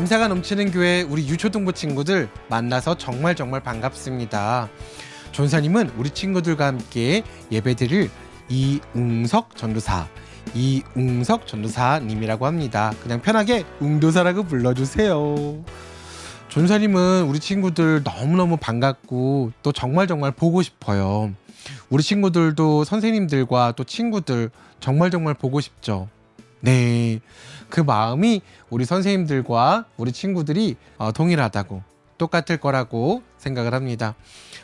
감사가 넘치는 교회 우리 유초등부 친구들 만나서 정말 반갑습니다. 전사님은 우리 친구들과 함께 예배드릴 이웅석 전도사님이라고 합니다. 그냥 편하게 웅도사라고 불러주세요. 전사님은 우리 친구들 너무너무 반갑고 또 정말 보고 싶어요. 우리 친구들도 선생님들과 또 친구들 정말 보고 싶죠. 네, 그 마음이 우리 선생님들과 우리 친구들이 동일하다고 똑같을 거라고 생각을 합니다.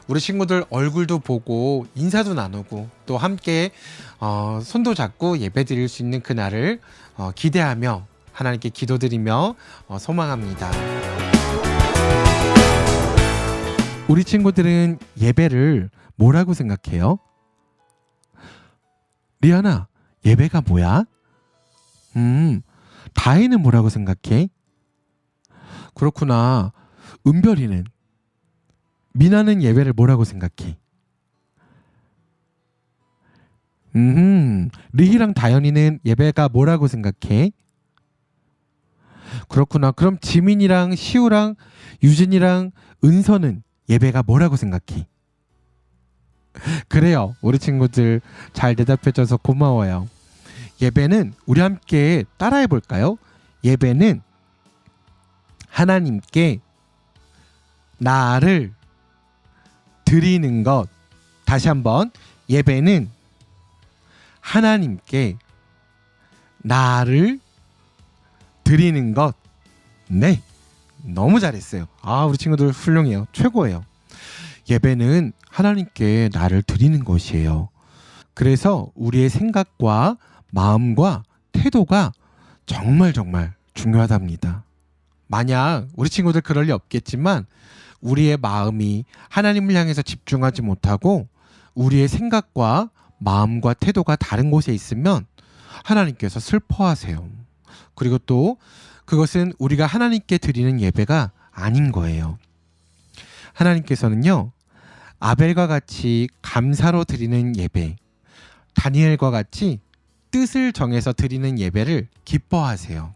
우리 친구들 얼굴도 보고 인사도 나누고 또 함께 손도 잡고 예배 드릴 수 있는 그날을 기대하며 하나님께 기도드리며 소망합니다. 우리 친구들은 예배를 뭐라고 생각해요? 리안아, 예배가 뭐야? 다혜는 뭐라고 생각해? 그렇구나. 은별이는? 미나는 예배를 뭐라고 생각해? 리희랑 다현이는 예배가 뭐라고 생각해? 그렇구나. 그럼 지민이랑 시우랑 유진이랑 은서는 예배가 뭐라고 생각해? 그래요. 우리 친구들 잘 대답해줘서 고마워요. 예배는 우리 함께 따라해 볼까요? 예배는 하나님께 나를 드리는 것. 다시 한번. 예배는 하나님께 나를 드리는 것. 네, 너무 잘했어요. 우리 친구들 훌륭해요. 최고예요. 예배는 하나님께 나를 드리는 것이에요. 그래서 우리의 생각과 마음과 태도가 정말 중요하답니다. 만약 우리 친구들 그럴 리 없겠지만 우리의 마음이 하나님을 향해서 집중하지 못하고 우리의 생각과 마음과 태도가 다른 곳에 있으면 하나님께서 슬퍼하세요. 그리고 또 그것은 우리가 하나님께 드리는 예배가 아닌 거예요. 하나님께서는요, 아벨과 같이 감사로 드리는 예배, 다니엘과 같이 뜻을 정해서 드리는 예배를 기뻐하세요.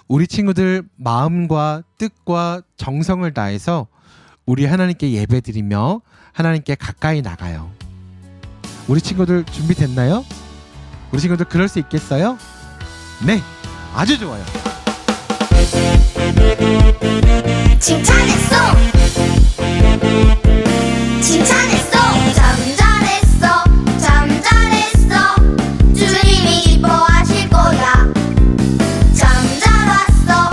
우리 친구들 마음과 뜻과 정성을 다해서 우리 하나님께 예배드리며 하나님께 가까이 나가요. 우리 친구들 준비됐나요? 우리 친구들 그럴 수 있겠어요? 네, 아주 좋아요. 칭찬했어 참 잘했어 주님이 기뻐하실 거야. 참 잘 왔어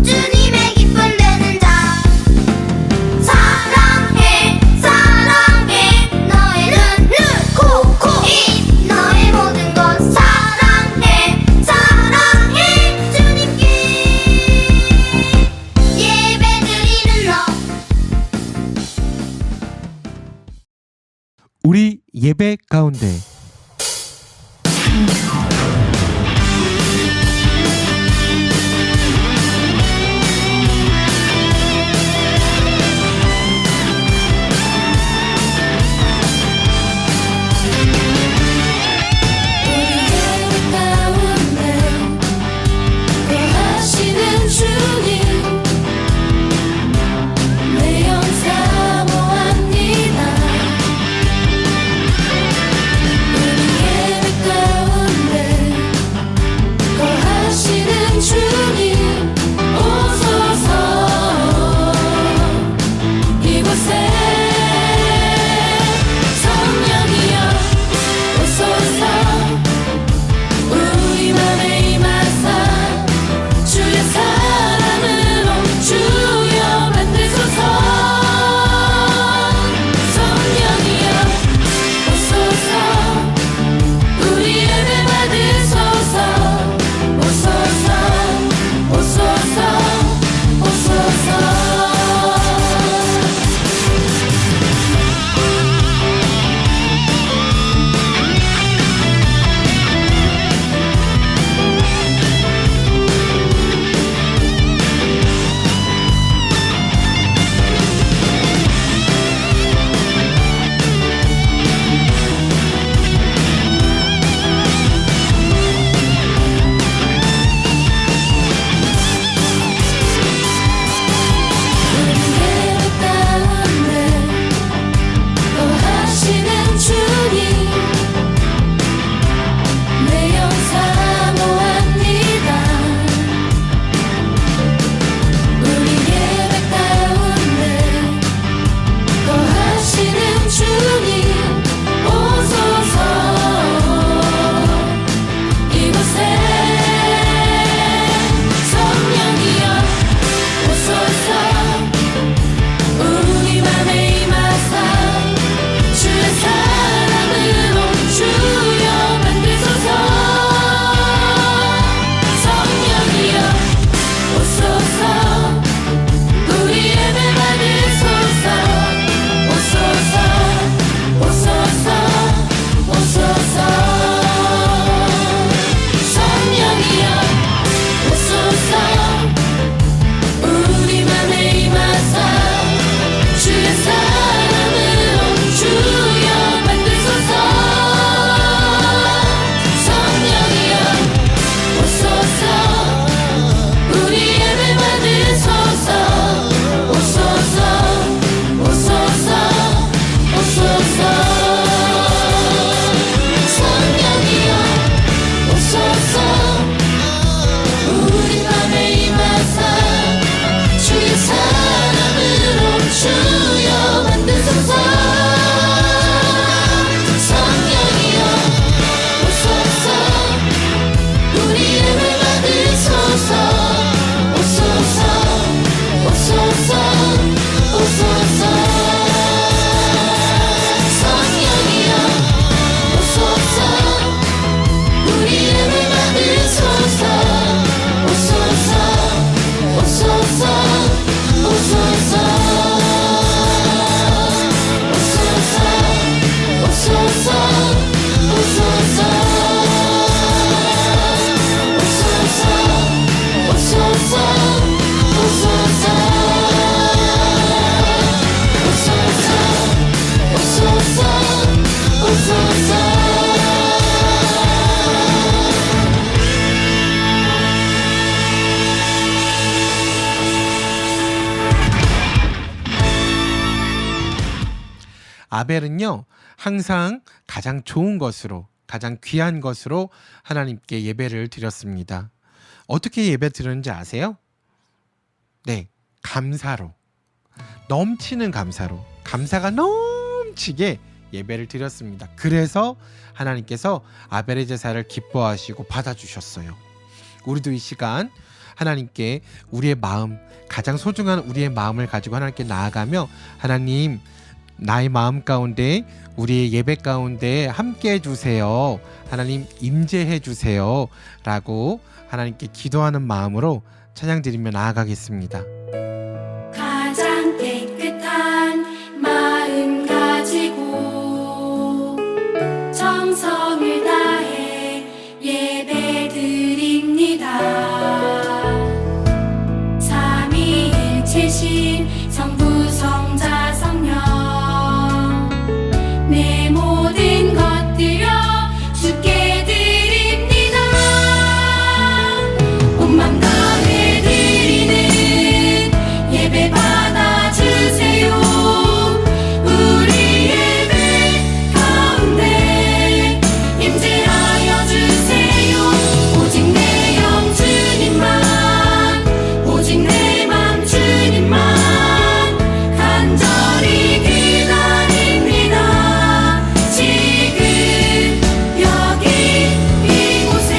주님의 기쁨 되는 자. 사랑해 너의 눈 입 너의 모든 것. 사랑해 주님께 예배드리는 너. 우리 예배 가운데 하시는 주님 내 영 사모합니다. 아벨은요, 항상 가장 좋은 것으로, 가장 귀한 것으로 하나님께 예배를 드렸습니다. 어떻게 예배 드렸는지 아세요? 네, 감사로. 넘치는 감사로. 감사가 넘치게 예배를 드렸습니다. 그래서 하나님께서 아벨의 제사를 기뻐하시고 받아주셨어요. 우리도 이 시간 하나님께 우리의 마음, 가장 소중한 우리의 마음을 가지고 하나님께 나아가며, 하나님, 나의 마음 가운데, 우리의 예배 가운데 함께 해주세요. 하나님, 임재해 주세요. 라고 하나님께 기도하는 마음으로 찬양 드리며 나아가겠습니다. 가장 깨끗한 마음 가지고 정성을 다해 예배 드립니다. 삼위일체신 성부 성자 성령 내 모든 것 드려 주께 드립니다. 온 맘 다해 드리는 예배 받아주세요. 우리 예배 가운데 임재하여 주세요. 오직 내 영 주님만, 오직 내 맘 주님만 간절히 기다립니다. 지금 여기 이곳에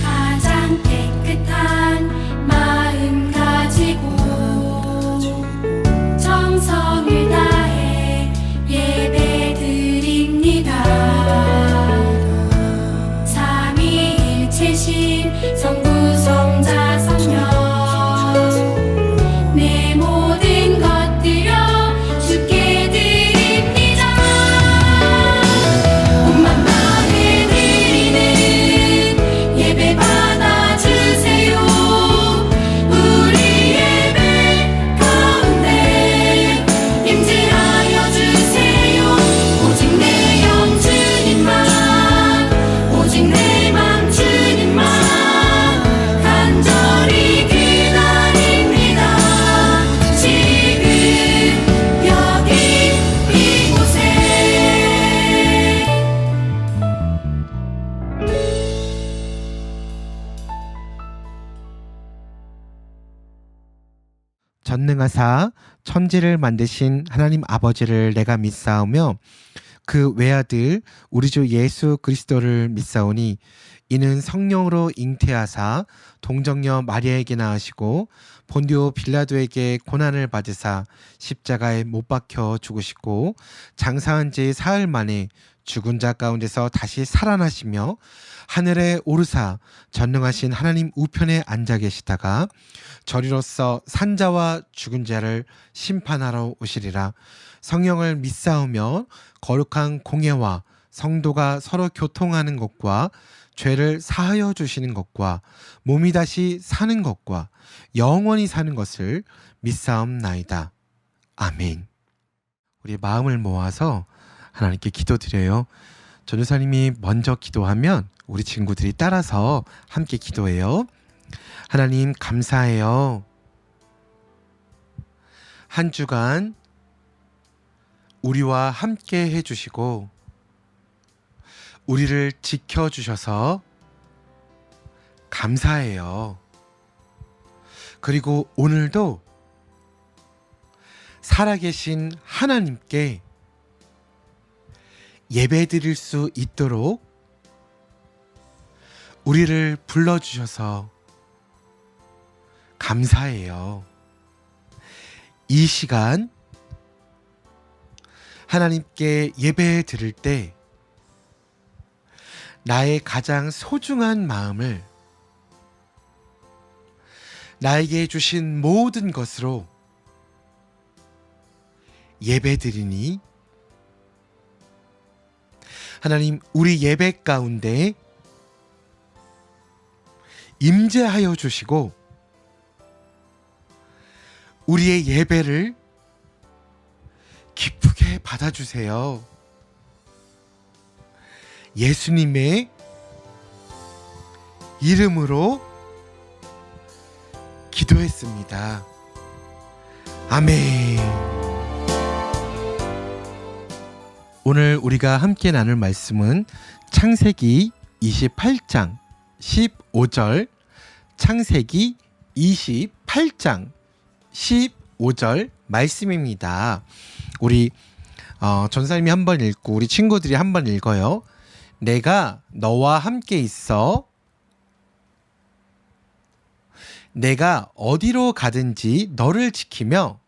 가장 깨끗한 마음 가지고 정성을 다해 예배 드립니다. 삼위일체신 성부 성자 성령 내 모든 것 드려 주께 드립니다. 온 맘 다해 드리는 예배 받아주세요. 우리 예배 가운데 임재하여 주세요. 오직 내 영 주님만, 오직 내 맘 주님만 간절히 기다립니다. 지금 여기 이곳에 전능하사 천지를 만드신 하나님 아버지를 내가 믿사오며 그 외아들 우리 주 예수 그리스도를 믿사오니 이는 성령으로 잉태하사 동정녀 마리아에게 낳으시고 본디오 빌라도에게 고난을 받으사 십자가에 못 박혀 죽으시고 장사한 지 사흘 만에 죽은 자 가운데서 다시 살아나시며 하늘에 오르사 전능하신 하나님 우편에 앉아 계시다가 저리로서 산자와 죽은 자를 심판하러 오시리라. 성령을 믿사오며 거룩한 공예와 성도가 서로 교통하는 것과 죄를 사하여 주시는 것과 몸이 다시 사는 것과 영원히 사는 것을 믿사옵나이다. 아멘. 우리 마음을 모아서 하나님께 기도드려요. 전도사님이 먼저 기도하면 우리 친구들이 따라서 함께 기도해요. 하나님 감사해요. 한 주간 우리와 함께 해주시고 우리를 지켜주셔서 감사해요. 그리고 오늘도 살아계신 하나님께 예배드릴 수 있도록 우리를 불러주셔서 감사해요. 이 시간 하나님께 예배 드릴 때 나의 가장 소중한 마음을 나에게 주신 모든 것으로 예배 드리니 하나님 우리 예배 가운데 임재하여 주시고 우리의 예배를 기쁘게 받아주세요. 예수님의 이름으로 기도했습니다. 아멘. 오늘 우리가 함께 나눌 말씀은 창세기 28장 15절, 창세기 28장 15절 말씀입니다. 우리 전사님이 한번 읽고 우리 친구들이 한번 읽어요. 내가 너와 함께 있어 내가 어디로 가든지 너를 지키며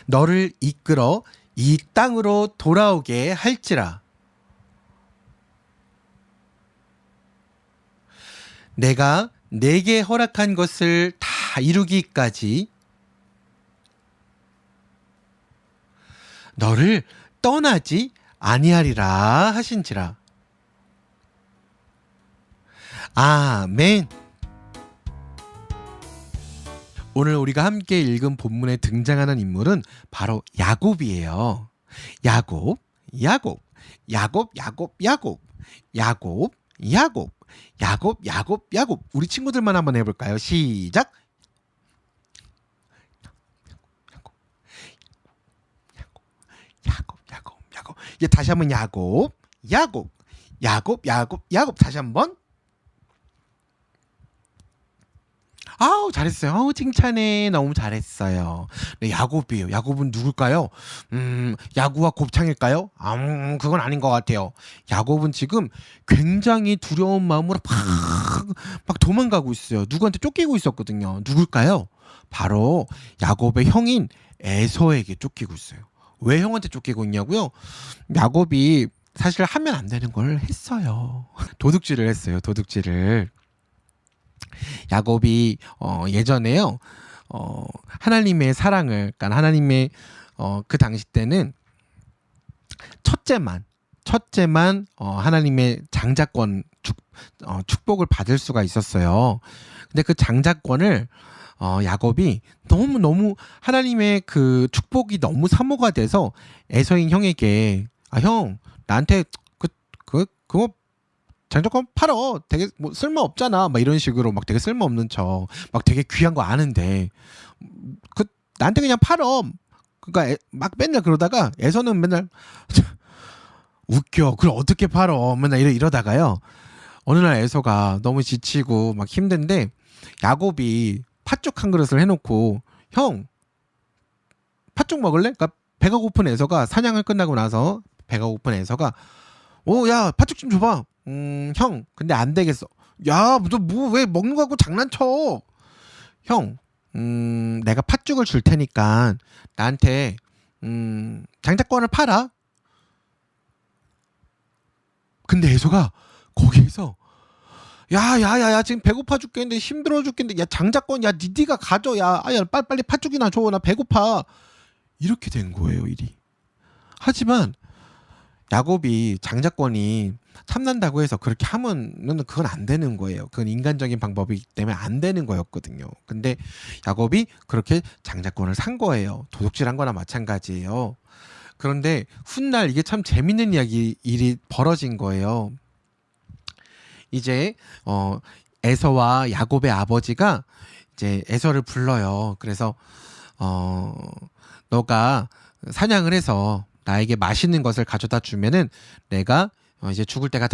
너를 이끌어 이 땅으로 돌아오게 할지라. 내가 내게 허락한 것을 다 이루기까지 너를 떠나지 아니하리라 하신지라. 아멘. 오늘 우리가 함께 읽은 본문에 등장하는 인물은 바로 야곱이에요. 야곱. 우리 친구들만 한번 해볼까요? 시작. 야곱. 이제 다시 한번 야곱. 다시 한번. 아우 잘했어요. 아우 칭찬해. 너무 잘했어요. 네, 야곱이에요. 야곱은 누굴까요? 야구와 곱창일까요? 그건 아닌 것 같아요. 야곱은 지금 굉장히 두려운 마음으로 막 도망가고 있어요. 누구한테 쫓기고 있었거든요. 누굴까요? 바로 야곱의 형인 에서에게 쫓기고 있어요. 왜 형한테 쫓기고 있냐고요? 야곱이 사실 하면 안 되는 걸 했어요. 도둑질을 했어요. 도둑질을. 야곱이 예전에요. 하나님의 사랑을, 그러니까 하나님의 그 당시 때는 첫째만 하나님의 장자권 축복을 받을 수가 있었어요. 근데 그 장자권을 야곱이 너무 하나님의 그 축복이 너무 사모가 돼서 에서인 형에게 형 나한테 그거 장자권 팔어. 되게 뭐 쓸모 없잖아. 막 이런 식으로 막 되게 쓸모 없는 척, 막 되게 귀한 거 아는데 그 나한테 그냥 팔어. 그러니까 막 맨날 그러다가 에서는 맨날 웃겨. 그걸 어떻게 팔어? 맨날 이러다가요. 어느 날 에서가 너무 지치고 막 힘든데 야곱이 팥죽 한 그릇을 해놓고 형 팥죽 먹을래? 그러니까 배가 고픈 에서가 사냥을 끝나고 나서 배가 고픈 에서가 야 팥죽 좀 줘봐. 형 근데 안 되겠어. 야 너 뭐 왜 먹는 거 갖고 장난쳐. 형 내가 팥죽을 줄 테니까 나한테 장자권을 팔아. 근데 에서가 거기에서 야 지금 배고파 죽겠는데 힘들어 죽겠는데 야 장자권 야 니가 가져. 야 빨리 팥죽이나 줘. 나 배고파. 이렇게 된 거예요 일이. 하지만 야곱이 장자권이 탐난다고 해서 그렇게 하면은 그건 안 되는 거예요. 그건 인간적인 방법이기 때문에 안 되는 거였거든요. 근데 야곱이 그렇게 장자권을 산 거예요. 도둑질한 거나 마찬가지예요. 그런데 훗날 이게 참 재밌는 일이 벌어진 거예요. 이제 에서와 야곱의 아버지가 이제 에서를 불러요. 그래서 너가 사냥을 해서 나에게 맛있는 것을 가져다 주면은 내가 이제 죽을 때가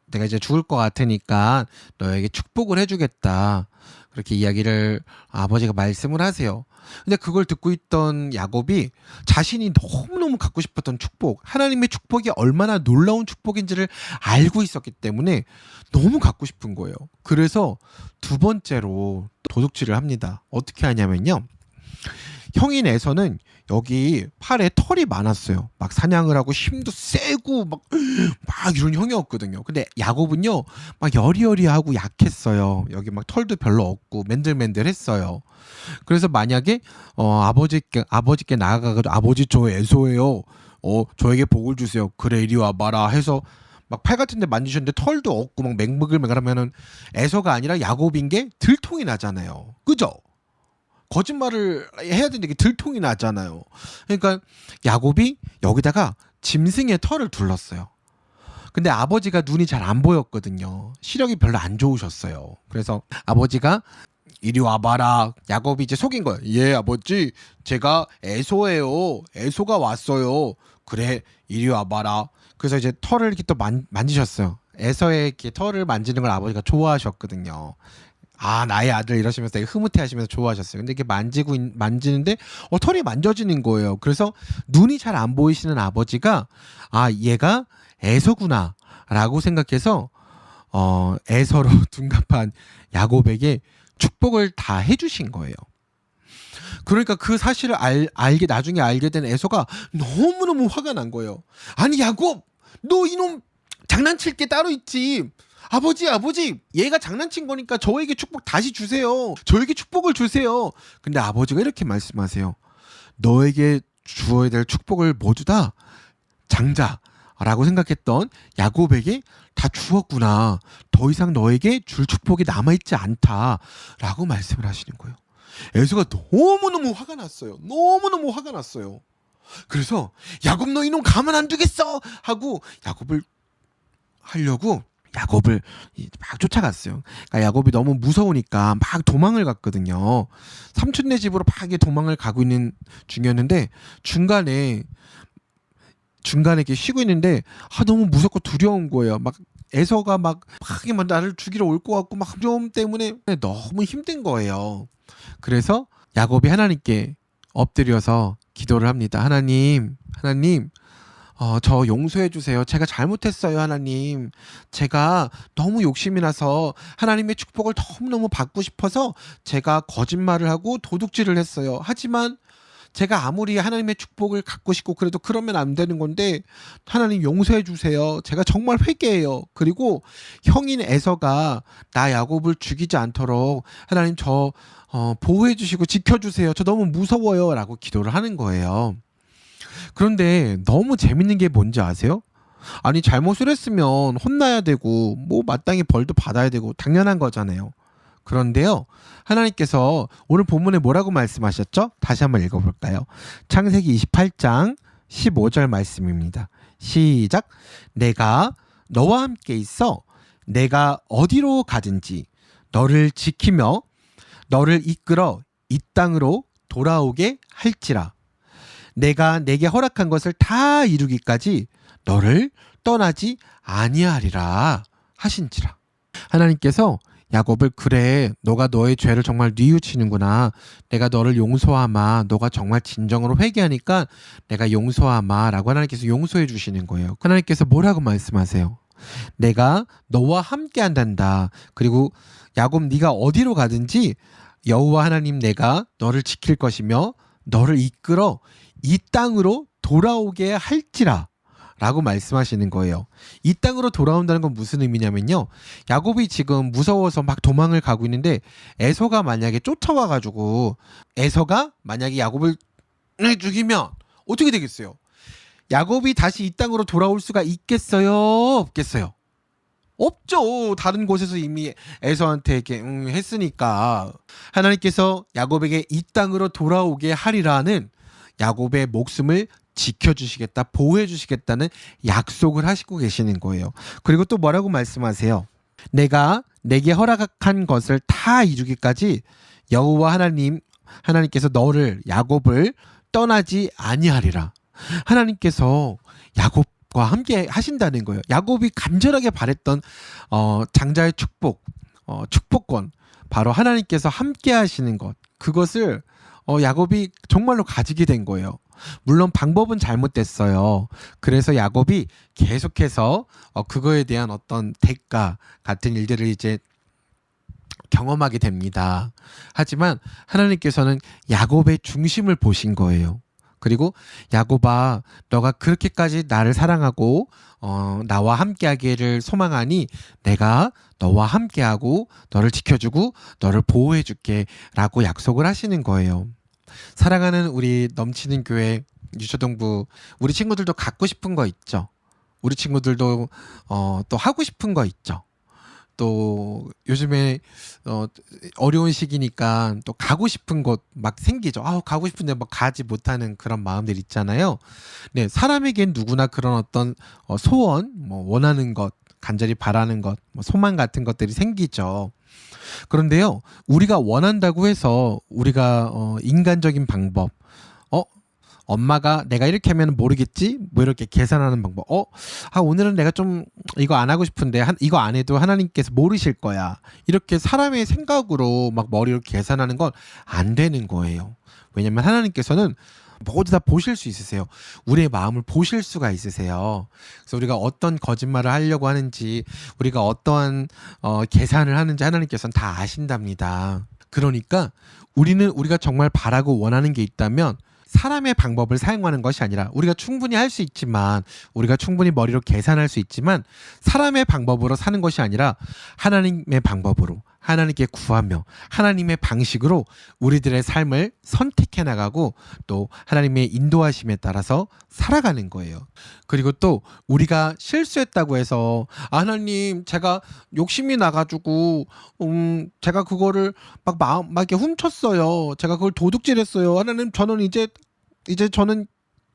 내가 이제 죽을 것 같으니까 너에게 축복을 해주겠다. 그렇게 이야기를 아버지가 말씀을 하세요. 근데 그걸 듣고 있던 야곱이 자신이 너무너무 갖고 싶었던 축복, 하나님의 축복이 얼마나 놀라운 축복인지를 알고 있었기 때문에 너무 갖고 싶은 거예요. 그래서 두 번째로 도둑질을 합니다. 어떻게 하냐면요. 형인 에서는 여기 팔에 털이 많았어요. 막 사냥을 하고 힘도 세고 막 이런 형이었거든요. 근데 야곱은요 막 여리여리하고 약했어요. 여기 막 털도 별로 없고 맨들맨들했어요. 그래서 만약에 아버지께 나아가가지고 아버지 저 에서예요. 저에게 복을 주세요. 그래 이리 와봐라 해서 막 팔 같은데 만지셨는데 털도 없고 막 맹글맹글하면은 에서가 아니라 야곱인 게 들통이 나잖아요. 그죠? 거짓말을 해야 되는데 이게 들통이 나잖아요. 그러니까 야곱이 여기다가 짐승의 털을 둘렀어요. 근데 아버지가 눈이 잘 안 보였거든요. 시력이 별로 안 좋으셨어요. 그래서 아버지가 이리 와봐라. 야곱이 이제 속인 거예요. 예, 아버지, 제가 에소예요. 에소가 왔어요. 그래, 이리 와봐라. 그래서 이제 털을 이렇게 또 만지셨어요. 에서의 이렇게 털을 만지는 걸 아버지가 좋아하셨거든요. 아, 나의 아들 이러시면서 되게 흐뭇해하시면서 좋아하셨어요. 근데 이렇게 만지는데 털이 만져지는 거예요. 그래서 눈이 잘 안 보이시는 아버지가 아, 얘가 에서구나라고 생각해서 에서로 둔갑한 야곱에게 축복을 다 해주신 거예요. 그러니까 그 사실을 나중에 알게 된 에서가 너무너무 화가 난 거예요. 아니 야곱, 너 이놈 장난칠 게 따로 있지. 아버지, 얘가 장난친 거니까 저에게 축복 다시 주세요. 저에게 축복을 주세요. 근데 아버지가 이렇게 말씀하세요. 너에게 주어야 될 축복을 모두 다 장자라고 생각했던 야곱에게 다 주었구나. 더 이상 너에게 줄 축복이 남아있지 않다라고 말씀을 하시는 거예요. 에서가 너무너무 화가 났어요. 너무너무 화가 났어요. 그래서 야곱, 너 이놈 가만 안 두겠어 하고 야곱을 막 쫓아갔어요. 그러니까 야곱이 너무 무서우니까 막 도망을 갔거든요. 삼촌네 집으로 막 도망을 가고 있는 중이었는데 중간에 이렇게 쉬고 있는데 너무 무섭고 두려운 거예요. 막 에서가 막 나를 죽이러 올 것 같고 막 두려움 때문에 너무 힘든 거예요. 그래서 야곱이 하나님께 엎드려서 기도를 합니다. 하나님, 저 용서해 주세요. 제가 잘못했어요, 하나님. 제가 너무 욕심이 나서 하나님의 축복을 너무너무 받고 싶어서 제가 거짓말을 하고 도둑질을 했어요. 하지만 제가 아무리 하나님의 축복을 갖고 싶고 그래도 그러면 안 되는 건데 하나님 용서해 주세요. 제가 정말 회개해요. 그리고 형인 에서가 나 야곱을 죽이지 않도록 하나님 저 보호해 주시고 지켜주세요. 저 너무 무서워요. 라고 기도를 하는 거예요. 그런데 너무 재밌는 게 뭔지 아세요? 아니 잘못을 했으면 혼나야 되고 뭐 마땅히 벌도 받아야 되고 당연한 거잖아요. 그런데요, 하나님께서 오늘 본문에 뭐라고 말씀하셨죠? 다시 한번 읽어볼까요? 창세기 28장 15절 말씀입니다. 시작. 내가 너와 함께 있어 내가 어디로 가든지 너를 지키며 너를 이끌어 이 땅으로 돌아오게 할지라. 내가 내게 허락한 것을 다 이루기까지 너를 떠나지 아니하리라 하신지라. 하나님께서 야곱을 그래, 너가 너의 죄를 정말 뉘우치는구나. 내가 너를 용서하마. 너가 정말 진정으로 회개하니까 내가 용서하마 라고 하나님께서 용서해 주시는 거예요. 하나님께서 뭐라고 말씀하세요? 내가 너와 함께 한단다. 그리고 야곱, 네가 어디로 가든지 여호와 하나님 내가 너를 지킬 것이며 너를 이끌어 이 땅으로 돌아오게 할지라 라고 말씀하시는 거예요. 이 땅으로 돌아온다는 건 무슨 의미냐면요, 야곱이 지금 무서워서 막 도망을 가고 있는데 에서가 만약에 쫓아와가지고 에서가 만약에 야곱을 죽이면 어떻게 되겠어요? 야곱이 다시 이 땅으로 돌아올 수가 있겠어요? 없겠어요? 없죠. 다른 곳에서 이미 에서한테 이렇게 했으니까. 하나님께서 야곱에게 이 땅으로 돌아오게 하리라는 야곱의 목숨을 지켜주시겠다, 보호해주시겠다는 약속을 하시고 계시는 거예요. 그리고 또 뭐라고 말씀하세요? 내가 내게 허락한 것을 다 이루기까지 여호와 하나님께서 너를 야곱을 떠나지 아니하리라. 하나님께서 야곱과 함께 하신다는 거예요. 야곱이 간절하게 바랬던 장자의 축복권, 바로 하나님께서 함께 하시는 것, 그것을 야곱이 정말로 가지게 된 거예요. 물론 방법은 잘못됐어요. 그래서 야곱이 계속해서 그거에 대한 어떤 대가 같은 일들을 이제 경험하게 됩니다. 하지만 하나님께서는 야곱의 중심을 보신 거예요. 그리고 야곱아, 너가 그렇게까지 나를 사랑하고 나와 함께하기를 소망하니 내가 너와 함께하고 너를 지켜주고 너를 보호해줄게 라고 약속을 하시는 거예요. 사랑하는 우리 넘치는 교회 유초동부, 우리 친구들도 갖고 싶은 거 있죠. 우리 친구들도 또 하고 싶은 거 있죠. 또 요즘에 어려운 시기니까 또 가고 싶은 곳 막 생기죠. 가고 싶은데 뭐 가지 못하는 그런 마음들 있잖아요. 네, 사람에겐 누구나 그런 어떤 소원, 뭐 원하는 것, 간절히 바라는 것, 뭐 소망 같은 것들이 생기죠. 그런데요, 우리가 원한다고 해서 우리가 인간적인 방법, 엄마가 내가 이렇게 하면 모르겠지? 뭐 이렇게 계산하는 방법. 오늘은 내가 좀 이거 안 하고 싶은데 이거 안 해도 하나님께서 모르실 거야. 이렇게 사람의 생각으로 막 머리로 계산하는 건 안 되는 거예요. 왜냐면 하나님께서는 모두 다 보실 수 있으세요. 우리의 마음을 보실 수가 있으세요. 그래서 우리가 어떤 거짓말을 하려고 하는지, 우리가 어떠한 계산을 하는지 하나님께서는 다 아신답니다. 그러니까 우리가 정말 바라고 원하는 게 있다면 사람의 방법을 사용하는 것이 아니라, 우리가 충분히 할 수 있지만, 우리가 충분히 머리로 계산할 수 있지만 사람의 방법으로 사는 것이 아니라 하나님의 방법으로, 하나님께 구하며 하나님의 방식으로 우리들의 삶을 선택해 나가고 또 하나님의 인도하심에 따라서 살아가는 거예요. 그리고 또 우리가 실수했다고 해서 하나님 제가 욕심이 나가지고 제가 그거를 막 이렇게 훔쳤어요. 제가 그걸 도둑질했어요. 하나님 저는 이제 저는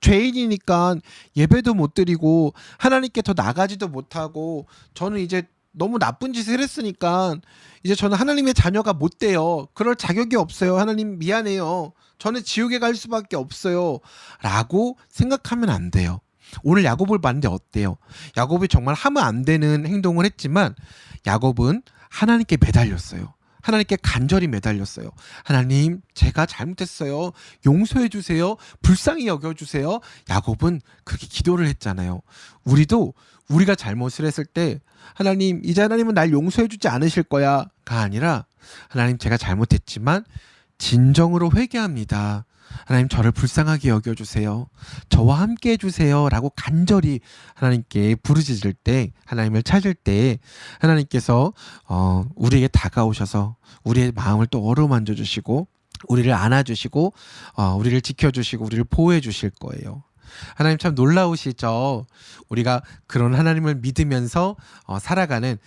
죄인이니까 예배도 못 드리고 하나님께 더 나가지도 못하고 저는 이제 너무 나쁜 짓을 했으니까 이제 저는 하나님의 자녀가 못 돼요. 그럴 자격이 없어요. 하나님 미안해요. 저는 지옥에 갈 수밖에 없어요. 라고 생각하면 안 돼요. 오늘 야곱을 봤는데 어때요? 야곱이 정말 하면 안 되는 행동을 했지만 야곱은 하나님께 매달렸어요. 하나님께 간절히 매달렸어요. 하나님 제가 잘못했어요. 용서해 주세요. 불쌍히 여겨주세요. 야곱은 그렇게 기도를 했잖아요. 우리가 잘못을 했을 때 하나님 이제 하나님은 날 용서해 주지 않으실 거야가 아니라 하나님 제가 잘못했지만 진정으로 회개합니다. 하나님 저를 불쌍하게 여겨주세요. 저와 함께 해주세요. 라고 간절히 하나님께 부르짖을 때, 하나님을 찾을 때 하나님께서 우리에게 다가오셔서 우리의 마음을 또 어루만져 주시고 우리를 안아주시고 우리를 지켜주시고 우리를 보호해 주실 거예요. 하나님 참 놀라우시죠. 우리가 그런 하나님을 믿으면서 살아가는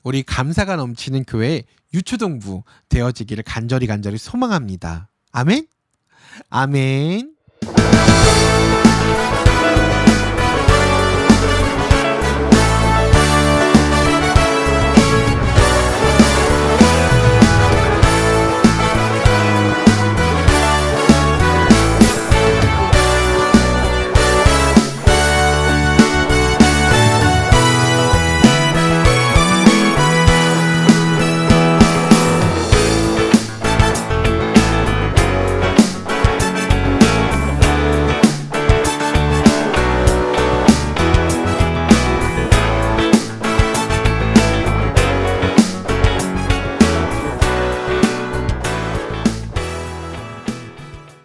우리 감사가 넘치는 교회 유초동부 되어지기를 간절히 소망합니다. 아멘. 아멘.